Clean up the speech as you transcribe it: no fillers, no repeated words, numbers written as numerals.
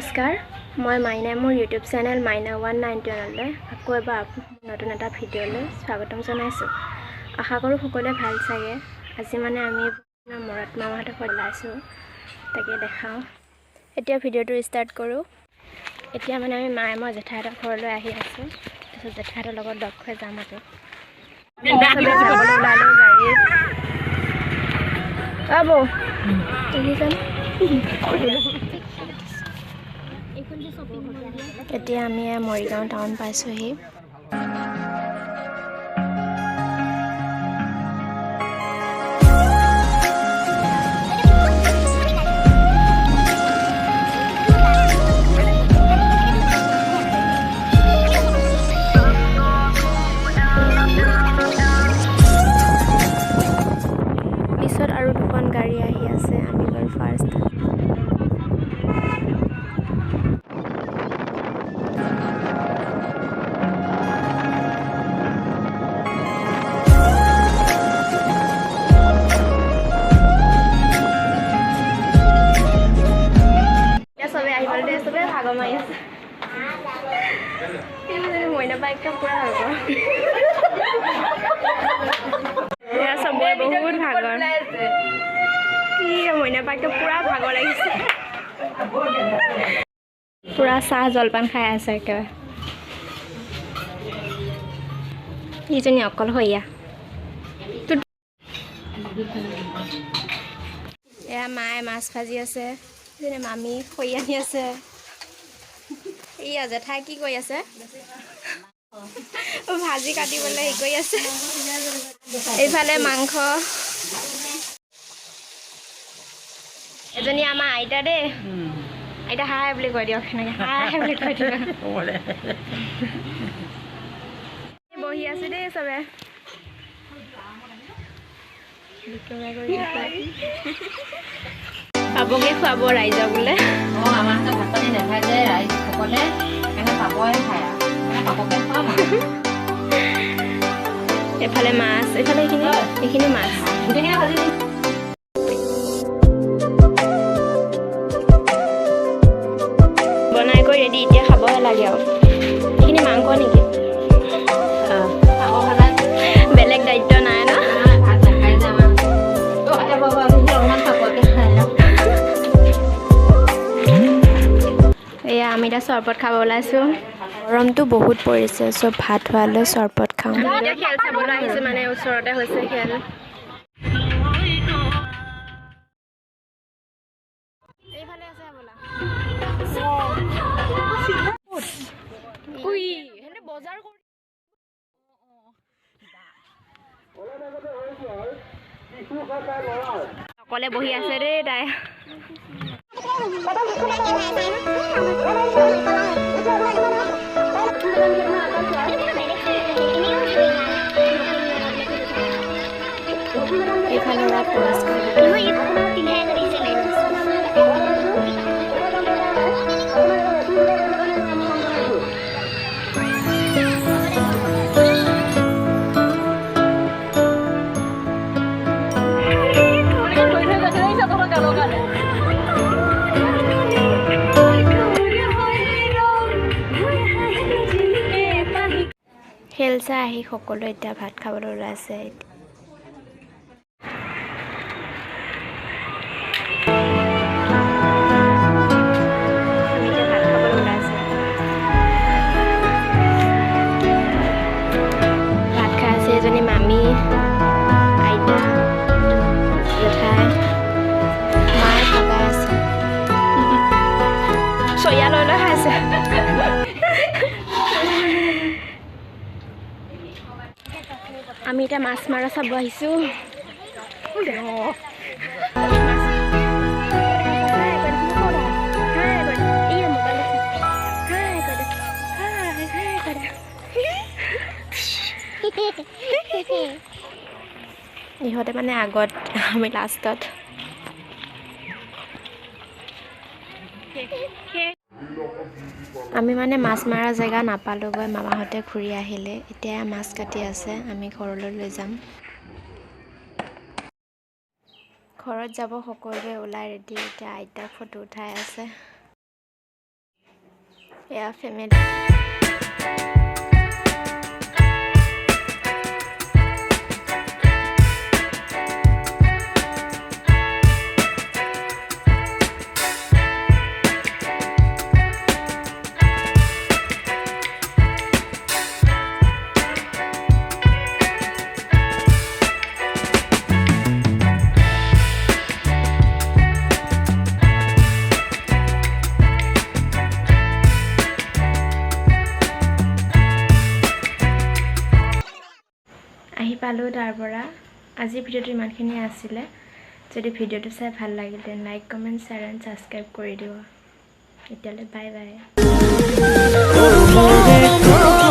নমস্কাৰ মই মাইনা মোৰ ইউটিউব চেনেল মাইনা 191 লৈ আকৌ এবাৰ নতুন এটা ভিডিঅ'লৈ স্বাগতম জনাইছোঁ। আশা কৰোঁ সকলোৱে ভাল চাগে। আজি মানে আমি মৰত মামাহঁতৰ ঘৰত ওলাইছোঁ, তাকে দেখাওঁ। এতিয়া ভিডিঅ'টো ষ্টাৰ্ট কৰোঁ। এতিয়া মানে আমি মায়ে মই জেঠাইহঁতৰ ঘৰলৈ আহি আছোঁ। তাৰপিছত জেঠাইহঁতৰ লগত লগ হৈ যাম আৰু যাবলৈ ওলালোঁ গাড়ীত। বৌ এতিয়া আমি মৰিগাঁও টাউন পাইছোঁহি। পিছত আৰু দুখন গাড়ী আহি আছে, আমি বাৰু ফাৰ্ষ্ট। চবে আহি গ'ল দে, চবে ভাগৰ মাৰি আছে। মইনা বাইকটো পুৰা হ'ব। চবে বহুত ভাগৰ। কি মইনা বাইকটো পুৰা ভাগৰ লাগিছে। পুৰা চাহ জলপান খাই আছে একেবাৰে। ইজনী অকলশৰীয়া। এয়া মায়ে মাছ ভাজি আছে, মামী খৰি আনি আছে। জেঠাই কি কৰি আছে? ভাজি কাটিবলৈ হেৰি কৰি আছে। এইফালে মাংস। এজনী আমাৰ আইতা দেই। আইতা হাই বুলি কৈ দিয়ক, সেনেকৈ হাই বুলি কৈ দিয়ক। বহি আছো দেই চবে। পাবগে খুৱাব ৰাইজক বোলে। আমাৰ ভাত পানী নাখায় যে ৰাইজসকলে, সেইকাৰণে পাবই খায় আৰু পাবকে খুৱাম আৰু। এফালে মাছ, এইফালে এইখিনি মাছ। গোটেইখিনি ভাজি দিম। বনাই কৰি ৰেডি, এতিয়া খাবহে লাগে আৰু। এইখিনি মাংস নেকি? বেলেগ দায়িত্ব নাই ন? ভাত নাখায় যে আমাৰ। এয়া আমি এতিয়া চৰবত খাব ওলাইছোঁ। গৰমটো বহুত পৰিছে, চব ভাত হোৱালৈ চৰবত খাওঁ। এতিয়া খেল চাবলৈ আহিছোঁ, মানে ওচৰতে হৈছে খেল। এইফালে আছে বোলা। বজাৰ কৰি অকলে বহি আছে দেই তাই। এইফালে খেল চাই আহি সকলোৱে এতিয়া ভাত খাবলৈ ওলাইছে। ভাত খাই আছে এজনী মামী, আইতা, জেঠাই, মায়ে ভগাই আছে। চৰিয়া লৈ লৈ খাইছে। আমি এতিয়া মাছ মাৰা চাব আহিছোঁ। ইহঁতে মানে আগত, আমি লাষ্টত। আমি মানে মাছ মৰা জেগা নাপালোঁগৈ, মামাহঁতে ঘূৰি আহিলে। এতিয়া মাছ কাটি আছে, আমি ঘৰলৈ লৈ যাম। ঘৰত যাব সকলোৱে ওলাই ৰেডি। এতিয়া আইতাক ফটো উঠাই আছে। এয়া ফেমিলি আহি পালোঁ তাৰ পৰা আজি ভিডিঅ'টো ইমানখিনিয়ে আছিলে যদি ভিডিঅ'টো চাই ভাল লাগিল তেন like comment share and subscribe কৰি দিব এতিয়ালৈ বাই বাই